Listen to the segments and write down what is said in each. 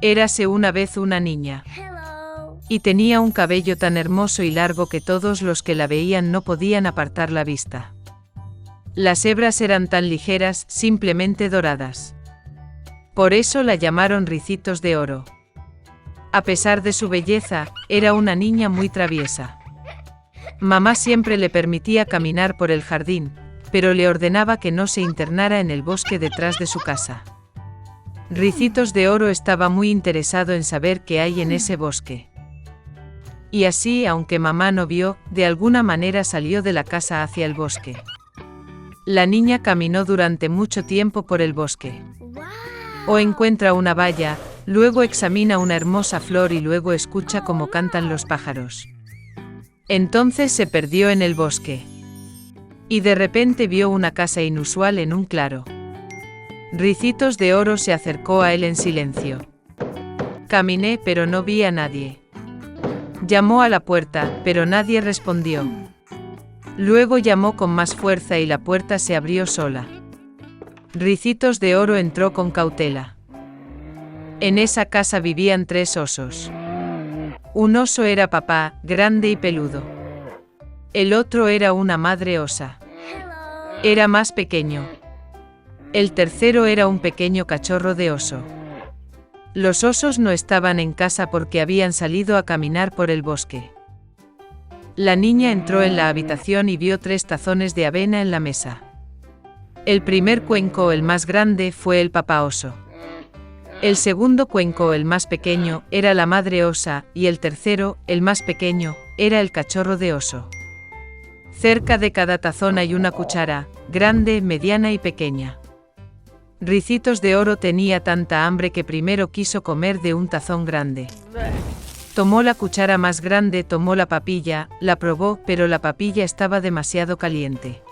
Érase una vez una niña. Y tenía un cabello tan hermoso y largo que todos los que la veían no podían apartar la vista. Las hebras eran tan ligeras, simplemente doradas. Por eso la llamaron Ricitos de Oro. A pesar de su belleza, era una niña muy traviesa. Mamá siempre le permitía caminar por el jardín, pero le ordenaba que no se internara en el bosque detrás de su casa. Ricitos de Oro estaba muy interesado en saber qué hay en ese bosque. Y así, aunque mamá no vio, de alguna manera salió de la casa hacia el bosque. La niña caminó durante mucho tiempo por el bosque. O encuentra una valla, luego examina una hermosa flor y luego escucha cómo cantan los pájaros. Entonces se perdió en el bosque. Y de repente vio una casa inusual en un claro. Ricitos de Oro se acercó a él en silencio. Caminé, pero no vi a nadie. Llamó a la puerta, pero nadie respondió. Luego llamó con más fuerza y la puerta se abrió sola. Ricitos de Oro entró con cautela. En esa casa vivían 3 osos. Un oso era papá, grande y peludo. El otro era una madre osa. Era más pequeño. El tercero era un pequeño cachorro de oso. Los osos no estaban en casa porque habían salido a caminar por el bosque. La niña entró en la habitación y vio 3 tazones de avena en la mesa. El primer cuenco, el más grande, fue el papá oso. El segundo cuenco, el más pequeño, era la madre osa, y el tercero, el más pequeño, era el cachorro de oso. Cerca de cada tazón hay una cuchara, grande, mediana y pequeña. Ricitos de Oro tenía tanta hambre que primero quiso comer de un tazón grande. Tomó la cuchara más grande, tomó la papilla, la probó, pero la papilla estaba demasiado caliente.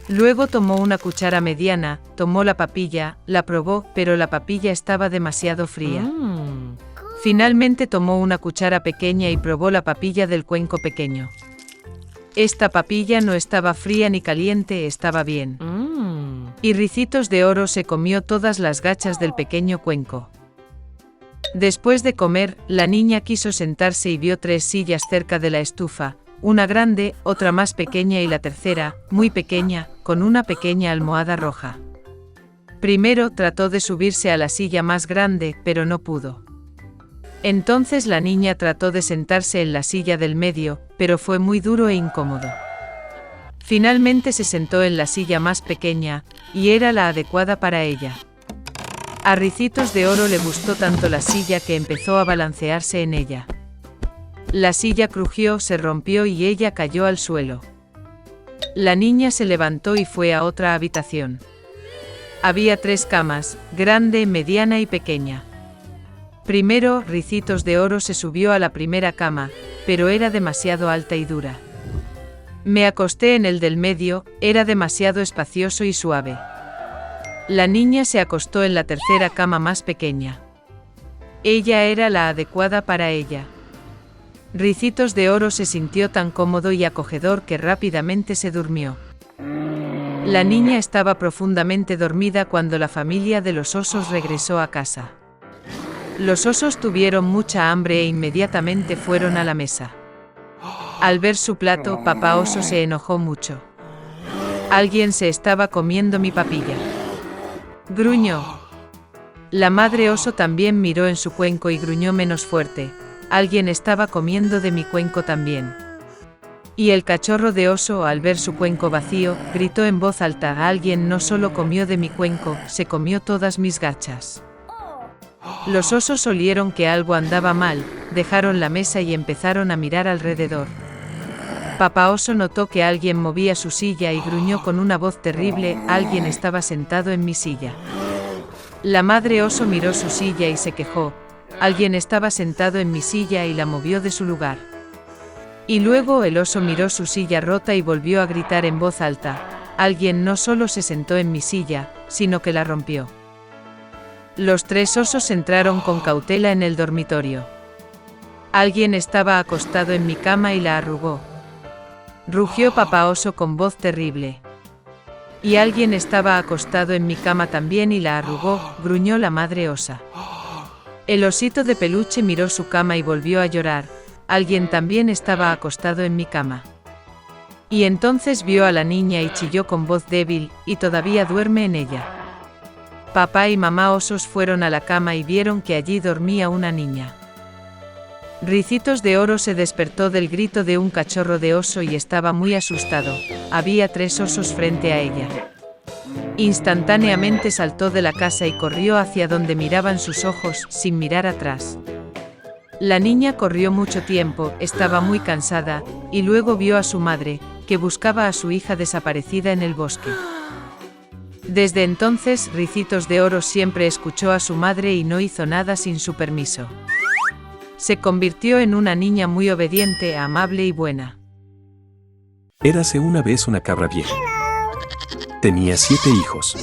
Luego tomó una cuchara mediana, tomó la papilla, la probó, pero la papilla estaba demasiado fría. Finalmente tomó una cuchara pequeña y probó la papilla del cuenco pequeño. Esta papilla no estaba fría ni caliente, estaba bien. Y Ricitos de Oro se comió todas las gachas del pequeño cuenco. Después de comer, la niña quiso sentarse y vio 3 sillas cerca de la estufa, una grande, otra más pequeña y la tercera, muy pequeña, con una pequeña almohada roja. Primero trató de subirse a la silla más grande, pero no pudo. Entonces la niña trató de sentarse en la silla del medio, pero fue muy duro e incómodo. Finalmente se sentó en la silla más pequeña, y era la adecuada para ella. A Ricitos de Oro le gustó tanto la silla que empezó a balancearse en ella. La silla crujió, se rompió y ella cayó al suelo. La niña se levantó y fue a otra habitación. Había 3 camas, grande, mediana y pequeña. Primero, Ricitos de Oro se subió a la primera cama, pero era demasiado alta y dura. Me acosté en el del medio, era demasiado espacioso y suave. La niña se acostó en la tercera cama más pequeña. Ella era la adecuada para ella. Ricitos de Oro se sintió tan cómodo y acogedor que rápidamente se durmió. La niña estaba profundamente dormida cuando la familia de los osos regresó a casa. Los osos tuvieron mucha hambre e inmediatamente fueron a la mesa. Al ver su plato, papá oso se enojó mucho. Alguien se estaba comiendo mi papilla. Gruñó. La madre oso también miró en su cuenco y gruñó menos fuerte. Alguien estaba comiendo de mi cuenco también. Y el cachorro de oso, al ver su cuenco vacío, gritó en voz alta: alguien no solo comió de mi cuenco, se comió todas mis gachas. Los osos olieron que algo andaba mal, dejaron la mesa y empezaron a mirar alrededor. Papá oso notó que alguien movía su silla y gruñó con una voz terrible: alguien estaba sentado en mi silla. La madre oso miró su silla y se quejó: alguien estaba sentado en mi silla y la movió de su lugar. Y luego el oso miró su silla rota y volvió a gritar en voz alta: alguien no solo se sentó en mi silla, sino que la rompió. Los 3 osos entraron con cautela en el dormitorio. Alguien estaba acostado en mi cama y la arrugó. Rugió papá oso con voz terrible. Y alguien estaba acostado en mi cama también y la arrugó, gruñó la madre osa. El osito de peluche miró su cama y volvió a llorar. Alguien también estaba acostado en mi cama. Y entonces vio a la niña y chilló con voz débil, y todavía duerme en ella. Papá y mamá osos fueron a la cama y vieron que allí dormía una niña. Ricitos de Oro se despertó del grito de un cachorro de oso y estaba muy asustado. Había 3 osos frente a ella. Instantáneamente saltó de la casa y corrió hacia donde miraban sus ojos, sin mirar atrás. La niña corrió mucho tiempo, estaba muy cansada, y luego vio a su madre, que buscaba a su hija desaparecida en el bosque. Desde entonces, Ricitos de Oro siempre escuchó a su madre y no hizo nada sin su permiso. Se convirtió en una niña muy obediente, amable y buena. Érase una vez una cabra vieja. Tenía 7 hijos.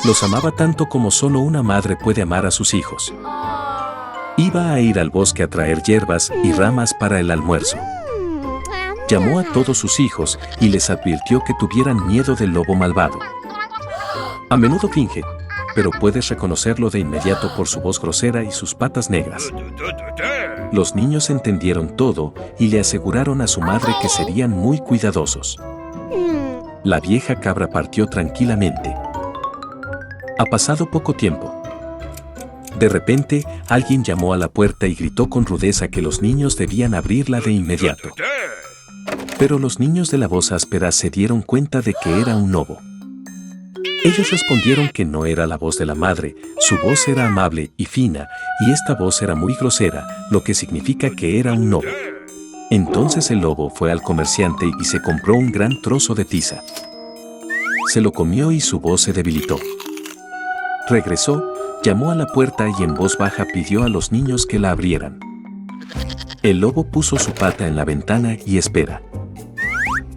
Los amaba tanto como solo una madre puede amar a sus hijos. Iba a ir al bosque a traer hierbas y ramas para el almuerzo. Llamó a todos sus hijos y les advirtió que tuvieran miedo del lobo malvado. A menudo finge, pero puedes reconocerlo de inmediato por su voz grosera y sus patas negras. Los niños entendieron todo y le aseguraron a su madre que serían muy cuidadosos. La vieja cabra partió tranquilamente. Ha pasado poco tiempo. De repente, alguien llamó a la puerta y gritó con rudeza que los niños debían abrirla de inmediato. Pero los niños de la voz áspera se dieron cuenta de que era un lobo. Ellos respondieron que no era la voz de la madre, su voz era amable y fina, y esta voz era muy grosera, lo que significa que era un lobo. Entonces el lobo fue al comerciante y se compró un gran trozo de tiza. Se lo comió y su voz se debilitó. Regresó, llamó a la puerta y en voz baja pidió a los niños que la abrieran. El lobo puso su pata en la ventana y espera.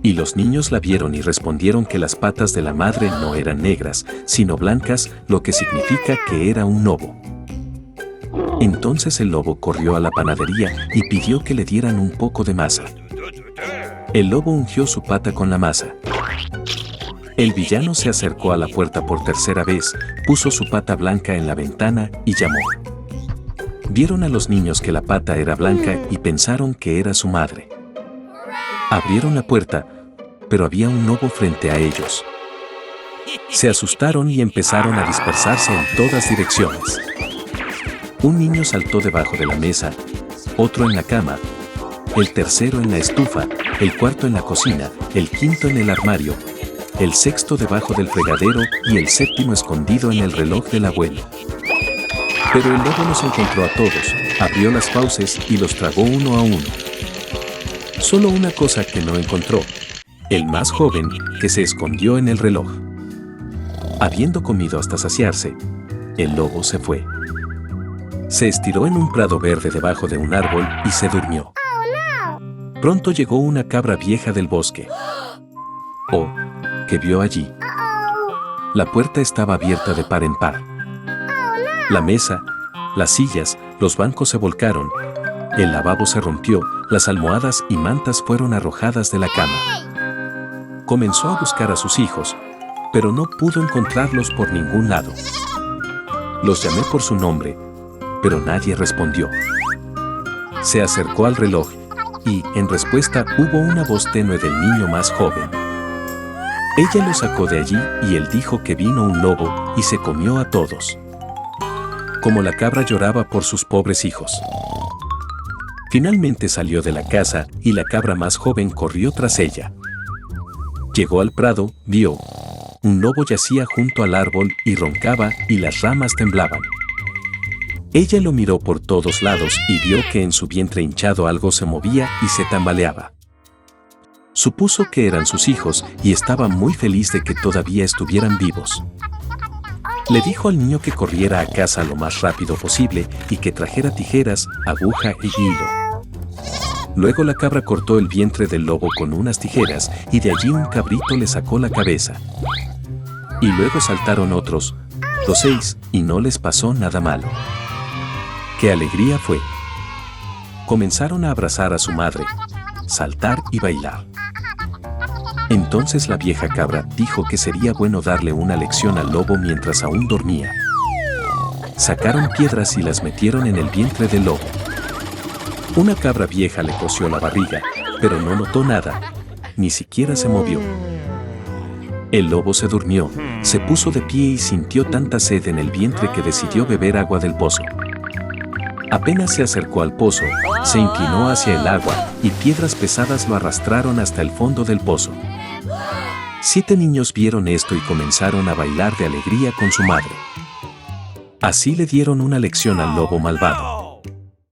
Y los niños la vieron y respondieron que las patas de la madre no eran negras, sino blancas, lo que significa que era un lobo. Entonces el lobo corrió a la panadería y pidió que le dieran un poco de masa. El lobo ungió su pata con la masa. El villano se acercó a la puerta por tercera vez, puso su pata blanca en la ventana y llamó. Vieron a los niños que la pata era blanca y pensaron que era su madre. Abrieron la puerta, pero había un lobo frente a ellos. Se asustaron y empezaron a dispersarse en todas direcciones. Un niño saltó debajo de la mesa, otro en la cama, el tercero en la estufa, el cuarto en la cocina, el quinto en el armario, el sexto debajo del fregadero y el séptimo escondido en el reloj del abuelo. Pero el lobo los encontró a todos, abrió las fauces y los tragó uno a uno. Solo una cosa que no encontró, el más joven, que se escondió en el reloj. Habiendo comido hasta saciarse, el lobo se fue. Se estiró en un prado verde debajo de un árbol y se durmió. Pronto llegó una cabra vieja del bosque. Oh, ¿qué vio allí? La puerta estaba abierta de par en par. La mesa, las sillas, los bancos se volcaron. El lavabo se rompió, las almohadas y mantas fueron arrojadas de la cama. Comenzó a buscar a sus hijos, pero no pudo encontrarlos por ningún lado. Los llamé por su nombre, pero nadie respondió. Se acercó al reloj y, en respuesta, hubo una voz tenue del niño más joven. Ella lo sacó de allí y él dijo que vino un lobo y se comió a todos. Como la cabra lloraba por sus pobres hijos. Finalmente salió de la casa y la cabra más joven corrió tras ella. Llegó al prado, vio. Un lobo yacía junto al árbol y roncaba y las ramas temblaban. Ella lo miró por todos lados y vio que en su vientre hinchado algo se movía y se tambaleaba. Supuso que eran sus hijos y estaba muy feliz de que todavía estuvieran vivos. Le dijo al niño que corriera a casa lo más rápido posible y que trajera tijeras, aguja y hilo. Luego la cabra cortó el vientre del lobo con unas tijeras y de allí un cabrito le sacó la cabeza. Y luego saltaron otros, los 6, y no les pasó nada malo. ¡Qué alegría fue! Comenzaron a abrazar a su madre, saltar y bailar. Entonces la vieja cabra dijo que sería bueno darle una lección al lobo mientras aún dormía. sacaron piedras y las metieron en el vientre del lobo. Una cabra vieja le cosió la barriga, pero no notó nada, ni siquiera se movió. El lobo se durmió, se puso de pie y sintió tanta sed en el vientre que decidió beber agua del pozo. Apenas se acercó al pozo, se inclinó hacia el agua y piedras pesadas lo arrastraron hasta el fondo del pozo. 7 niños vieron esto y comenzaron a bailar de alegría con su madre. Así le dieron una lección al lobo malvado.